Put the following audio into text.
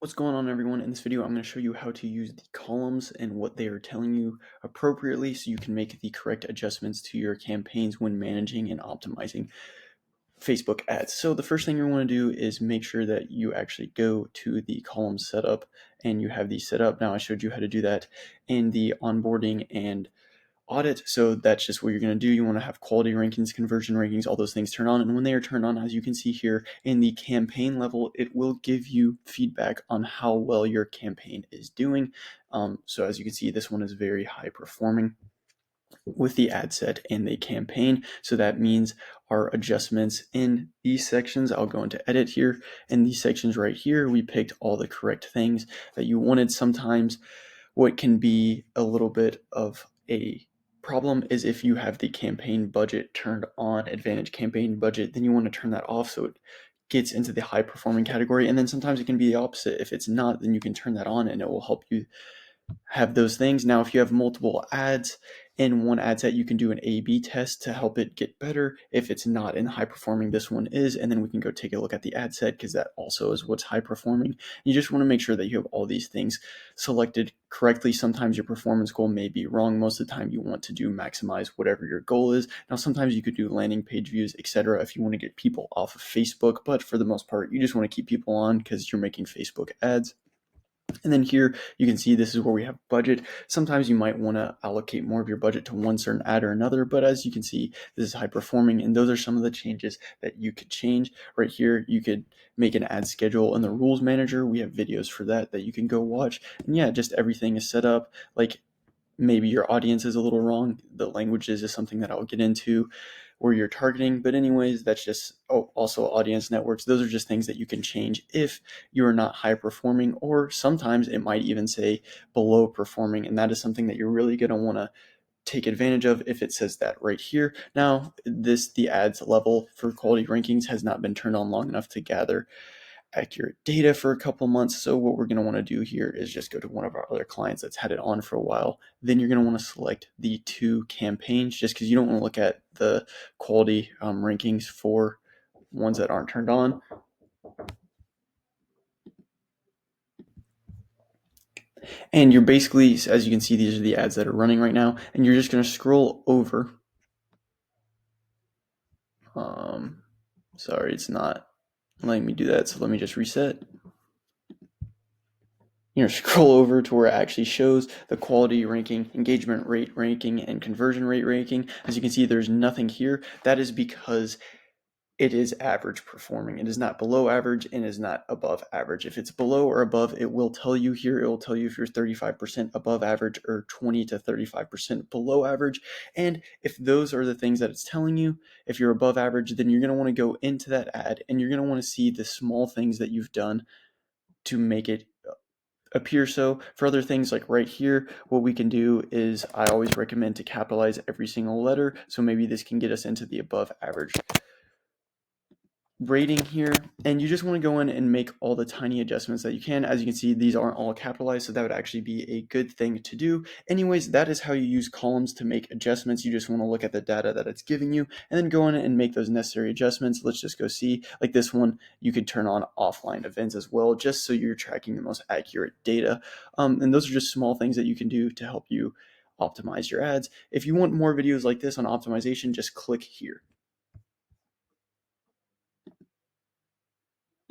What's going on, everyone? In this video, I'm going to show you how to use the columns and what they are telling you appropriately so you can make the correct adjustments to your campaigns when managing and optimizing Facebook ads. So the first thing you want to do is make sure that you actually go to the column setup and you have these set up. Now, I showed you how to do that in the onboarding and audit. So that's just what you're going to do. You want to have quality rankings, conversion rankings, all those things turned on. And when they are turned on, as you can see here in the campaign level, it will give you feedback on how well your campaign is doing. So as you can see, this one is very high performing with the ad set and the campaign. So that means our adjustments in these sections, I'll go into edit here. In these sections right here, we picked all the correct things that you wanted. Sometimes what can be a little bit of a problem is if you have the campaign budget turned on, advantage campaign budget, then you want to turn that off so it gets into the high performing category. And then sometimes it can be the opposite. If it's not, then you can turn that on and it will help you have those things. Now, if you have multiple ads in one ad set, you can do an A/B test to help it get better. If it's not in high performing, this one is, and then we can go take a look at the ad set because that also is what's high performing. You just want to make sure that you have all these things selected correctly. Sometimes your performance goal may be wrong. Most of the time you want to do maximize whatever your goal is. Now, sometimes you could do landing page views, etc. if you want to get people off of Facebook, but for the most part, you just want to keep people on because you're making Facebook ads. And then here you can see this is where we have budget. Sometimes you might want to allocate more of your budget to one certain ad or another, but as you can see, this is high performing, and those are some of the changes that you could change. Right here, you could make an ad schedule in the rules manager. We have videos for that you can go watch. And yeah, just everything is set up. Like maybe your audience is a little wrong. The languages is something that I'll get into where you're targeting. But anyways, that's just also audience networks. Those are just things that you can change if you're not high performing, or sometimes it might even say below performing. And that is something that you're really going to want to take advantage of if it says that right here. Now, the ads level for quality rankings has not been turned on long enough to gather accurate data for a couple months. So what we're going to want to do here is just go to one of our other clients that's had it on for a while. Then you're going to want to select the two campaigns just because you don't want to look at the quality rankings for ones that aren't turned on. And you're basically, as you can see, these are the ads that are running right now. And you're just going to scroll over. Sorry, it's not letting me do that. So let me just reset. Scroll over to where it actually shows the quality ranking, engagement rate ranking, and conversion rate ranking. As you can see, there's nothing here. That is because it is average performing. It is not below average and is not above average. If it's below or above, it will tell you here. It will tell you if you're 35% above average or 20 to 35% below average. And if those are the things that it's telling you, if you're above average, then you're going to want to go into that ad and you're going to want to see the small things that you've done to make it appear so. For other things like right here, what we can do is I always recommend to capitalize every single letter. So maybe this can get us into the above average rating here, and you just want to go in and make all the tiny adjustments that you can. As you can see, these aren't all capitalized, so that would actually be a good thing to do. Anyways, that is how you use columns to make adjustments. You just want to look at the data that it's giving you and then go in and make those necessary adjustments. Let's just go see, like this one, you could turn on offline events as well, just so you're tracking the most accurate data. And those are just small things that you can do to help you optimize your ads. If you want more videos like this on optimization, just click here.